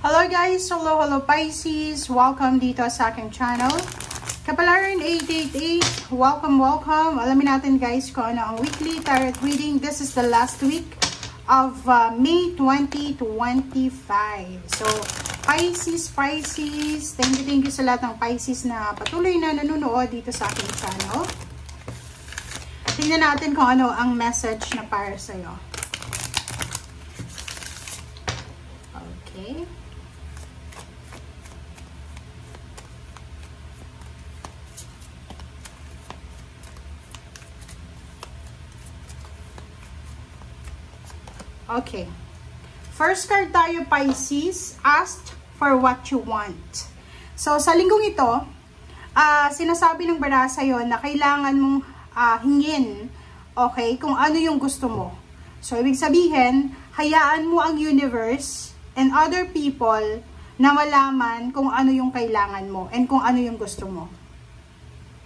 Hello guys! Hello Pisces! Welcome dito sa aking channel. Kapalaran 888, welcome! Alamin natin guys kung ano ang weekly tarot reading. This is the last week of May 2025. So, Pisces, thank you sa lahat ng Pisces na patuloy na nanonood dito sa aking channel. Tingnan natin kung ano ang message na para sa'yo. Okay. Okay. First card tayo, Pisces. Ask for what you want. So, sa linggong ito, sinasabi ng bara sa'yo na kailangan mong hingin, okay, kung ano yung gusto mo. So, ibig sabihin, hayaan mo ang universe and other people na malaman kung ano yung kailangan mo and kung ano yung gusto mo.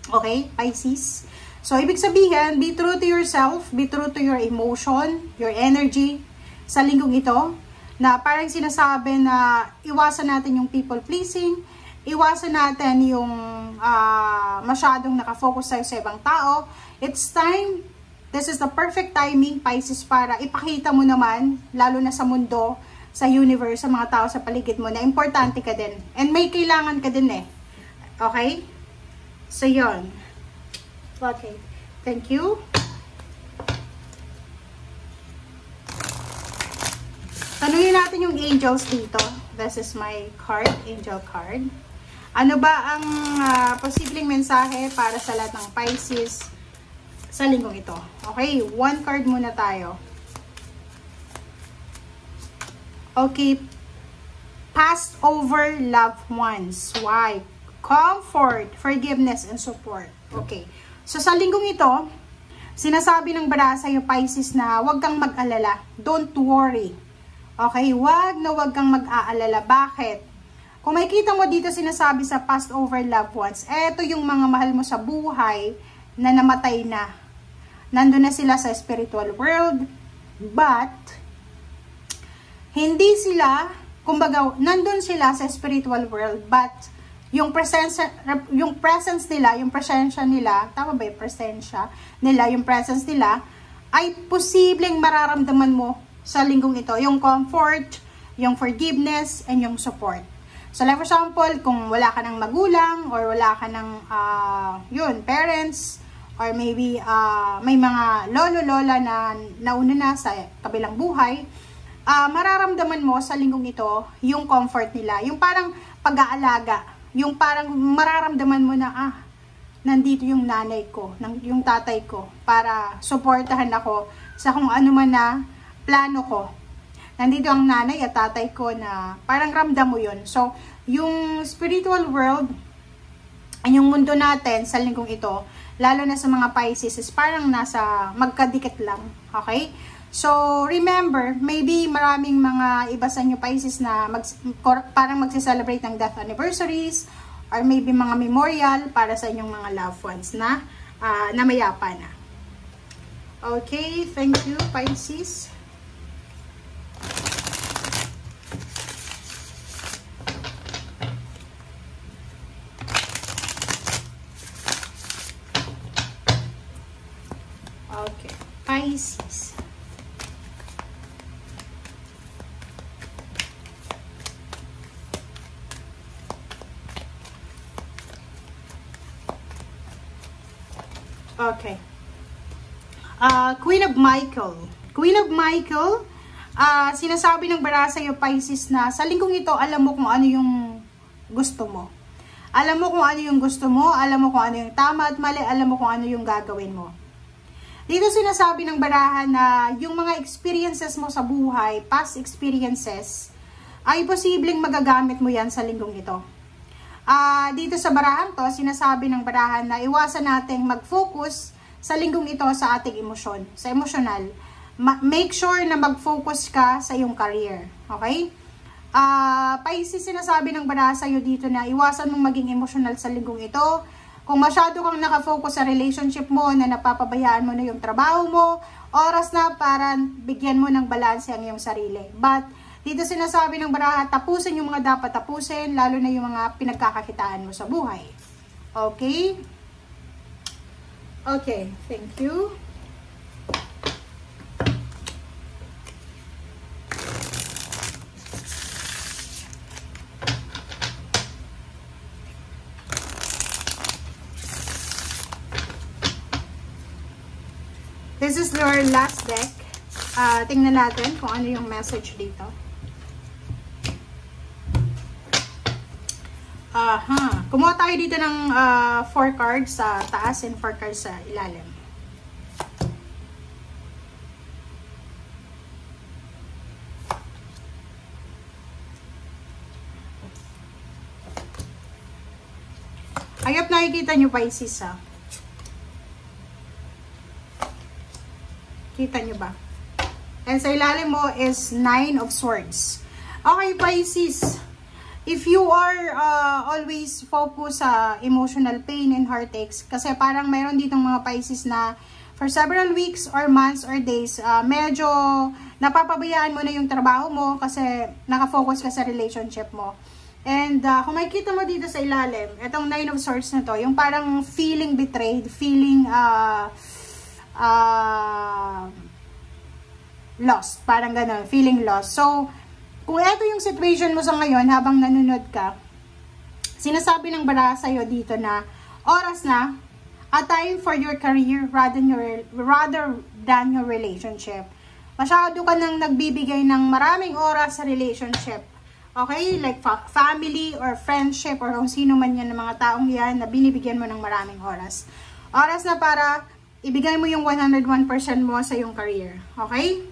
Okay, Pisces? So, ibig sabihin, be true to yourself, be true to your emotion, your energy, sa linggong ito, na parang sinasabi na iwasan natin yung people pleasing, iwasan natin yung masyadong nakafocus tayo sa ibang tao. It's time, this is the perfect timing, Pisces, para ipakita mo naman, lalo na sa mundo, sa universe, sa mga tao sa paligid mo, na importante ka din. And may kailangan ka din eh. Okay? So, yun. Okay. Thank you. Tanungin natin yung angels dito. This is my card, angel card. Ano ba ang posibleng mensahe para sa lahat ng Pisces sa linggong ito? Okay, one card muna tayo. Okay, past over loved ones. Why? Comfort, forgiveness, and support. Okay, so sa linggong ito, sinasabi ng bara sa'yo, Pisces, na huwag kang mag-alala. Don't worry. Okay, wag kang mag-aalala. Bakit? Kung makikita mo dito sinasabi sa past over loved ones, eto yung mga mahal mo sa buhay na namatay na. Nandun na sila sa spiritual world, but hindi sila, kumbaga, nandun sila sa spiritual world, but yung presence nila, yung presensya nila, tama ba yung presensya nila, yung presence nila, ay posibleng mararamdaman mo sa linggong ito, yung comfort, yung forgiveness, and yung support. So, like for example, kung wala ka ng magulang, or wala ka ng, parents, or maybe, may mga lolo-lola na nauna na sa kabilang buhay, mararamdaman mo sa linggong ito, yung comfort nila, yung parang pag-aalaga, yung parang mararamdaman mo na, nandito yung nanay ko, yung tatay ko, para supportahan ako sa kung ano man na plano ko. Nandito ang nanay at tatay ko na parang ramdam mo yun. So, yung spiritual world, yung mundo natin sa linggong ito, lalo na sa mga Pisces, is parang nasa magkadikit lang. Okay? So, remember, maybe maraming mga iba sa inyo Pisces na parang magse-celebrate ng death anniversaries, or maybe mga memorial para sa inyong mga loved ones na namayapa na. Okay, thank you, Pisces. Okay, Pisces. Okay. Queen of Michael. Queen of Michael, sinasabi ng bara sa'yo, Pisces, na sa linggong ito, alam mo kung ano yung gusto mo. Alam mo kung ano yung gusto mo, alam mo kung ano yung tama at mali, alam mo kung ano yung gagawin mo. Dito sinasabi ng barahan na yung mga experiences mo sa buhay, past experiences, ay posibleng magagamit mo yan sa linggong ito. Dito sa barahan to, sinasabi ng barahan na iwasan nating mag-focus sa linggong ito sa ating emosyon, sa emotional. Make sure na mag-focus ka sa iyong career. Okay? Pisces, sinasabi ng barahan sa'yo dito na iwasan mong maging emotional sa linggong ito. Kung masyado kang nakafocus sa relationship mo, na napapabayaan mo na yung trabaho mo, oras na para bigyan mo ng balanse ang iyong sarili. But Dito sinasabi ng baraha, tapusin yung mga dapat tapusin, lalo na yung mga pinagkakakitaan mo sa buhay. Okay? Okay, thank you. This is your last deck. Tingnan natin kung ano yung message dito. Kumuha tayo dito ng 4 cards sa taas and 4 cards sa ilalim. Ayop nakikita nyo Pisces ha. Kita nyo ba? And sa ilalim mo is 9 of Swords. Okay, Pisces. If you are always focused sa emotional pain and heartaches, kasi parang mayroon ditong mga Pisces na for several weeks or months or days, medyo napapabayaan mo na yung trabaho mo kasi nakafocus ka sa relationship mo. And kung makikita mo dito sa ilalim, itong 9 of Swords na to, yung parang feeling betrayed, feeling lost, parang gano'n, feeling lost. So, kung ito yung situation mo sa ngayon habang nanonood ka, sinasabi ng baraha sa'yo dito na oras na, a time for your career rather than your relationship. Masyado ka nang nagbibigay ng maraming oras sa relationship. Okay? Like family or friendship or kung sino man yan ng mga taong yan na binibigyan mo ng maraming oras. Oras na para ibigay mo yung 101% mo sa yung career. Okay?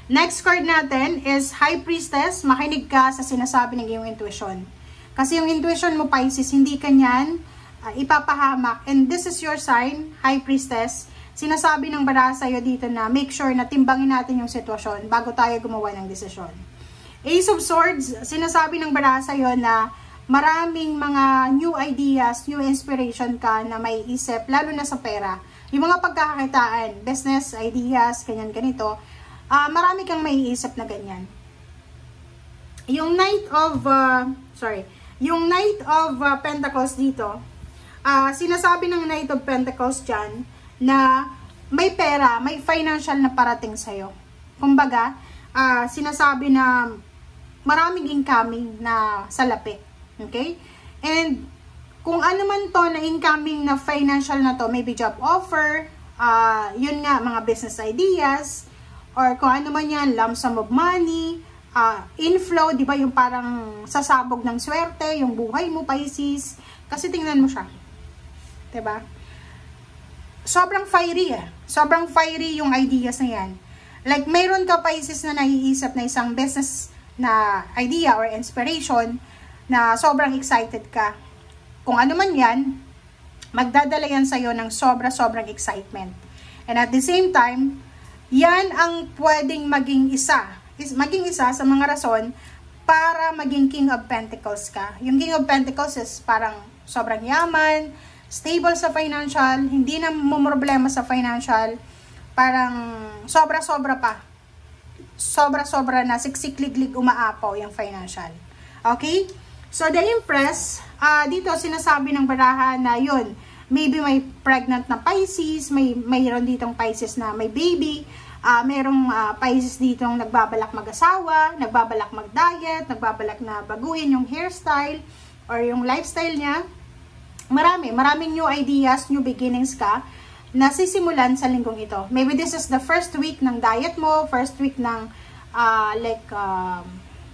Next card natin is High Priestess. Makinig ka sa sinasabi ng iyong intuition. Kasi yung intuition mo, Pisces, hindi ka niyan ipapahamak. And this is your sign, High Priestess. Sinasabi ng baraha sa'yo dito na make sure na timbangin natin yung sitwasyon bago tayo gumawa ng desisyon. Ace of Swords, sinasabi ng baraha sa'yo na maraming mga new ideas, new inspiration ka na may isip, lalo na sa pera. Yung mga pagkakakitaan, business ideas, ganyan-ganito, marami kang may isip na ganyan. Yung Knight of Pentacles dito, sinasabi ng Knight of Pentacles dyan na may pera, may financial na parating sa'yo. Kumbaga, sinasabi na maraming incoming na salapi. Okay? And kung ano man to na incoming na financial na to, maybe job offer, yun nga, mga business ideas, or kung ano man yan, lump sum of money, inflow, di ba, yung parang sasabog ng swerte, yung buhay mo, Pisces. Kasi tingnan mo siya. Di ba? Sobrang fiery Sobrang fiery yung ideas na yan. Like, mayroon ka, Pisces, na naiisip na isang business na idea or inspiration na sobrang excited ka. Kung ano man yan, magdadala yan sa'yo ng sobrang excitement. And at the same time, yan ang pwedeng maging isa sa mga rason para maging King of Pentacles ka. Yung King of Pentacles is parang sobrang yaman, stable sa financial, hindi na problema sa financial, parang sobra-sobra pa. Sobra-sobra na, siksik-liglig umaapaw yung financial. Okay? So, the Empress, dito sinasabi ng baraha na yun, maybe may pregnant na Pisces, mayroon ditong Pisces na may baby, mayroong Pisces ditong nagbabalak mag-asawa, nagbabalak mag-diet, nagbabalak na baguhin yung hairstyle or yung lifestyle niya. Maraming new ideas, new beginnings ka na sisimulan sa linggong ito. Maybe this is the first week ng diet mo, first week ng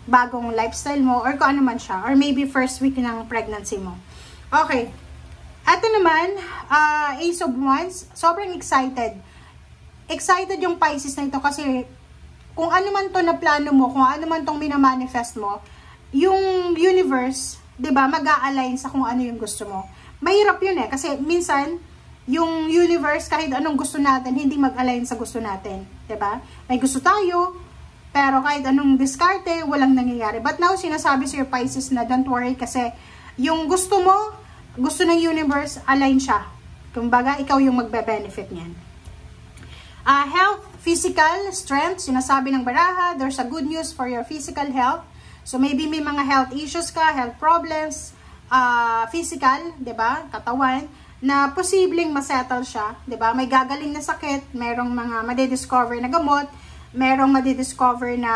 bagong lifestyle mo, or kung ano man siya, or maybe first week ng pregnancy mo. Okay. Ito naman, Ace of Wands, sobrang excited. Excited yung Pisces na ito kasi kung ano man to na plano mo, kung ano man tong minamanifest mo, yung universe, 'di ba, mag-a-align sa kung ano yung gusto mo. Mahirap yun kasi minsan yung universe, kahit anong gusto natin, hindi mag-align sa gusto natin, 'di ba? May gusto tayo, pero kahit anong diskarte, walang nangyayari. But now, sinasabi sa your Pisces na don't worry kasi yung gusto mo, gusto ng universe, align siya. Kumbaga, ikaw yung magbe-benefit niyan. Health, physical, strength, sinasabi ng baraha, there's a good news for your physical health. So maybe may mga health issues ka, health problems, physical, 'di ba? Katawan na posibleng masettle siya, 'di ba? May gagaling na sakit, merong mga madidiscover na gamot, merong madidiscover na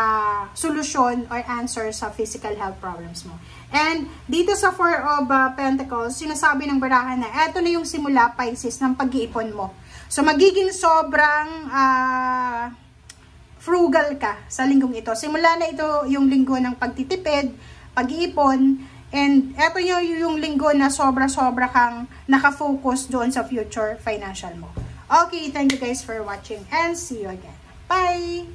solusyon or answer sa physical health problems mo. And dito sa Four of Pentacles, sinasabi ng baraha na eto na yung simula, Pisces, ng pag-iipon mo. So magiging sobrang frugal ka sa linggong ito. Simula na ito yung linggo ng pagtitipid, pag-iipon, and eto yung linggo na sobra-sobra kang nakafocus doon sa future financial mo. Okay, thank you guys for watching and see you again. Bye!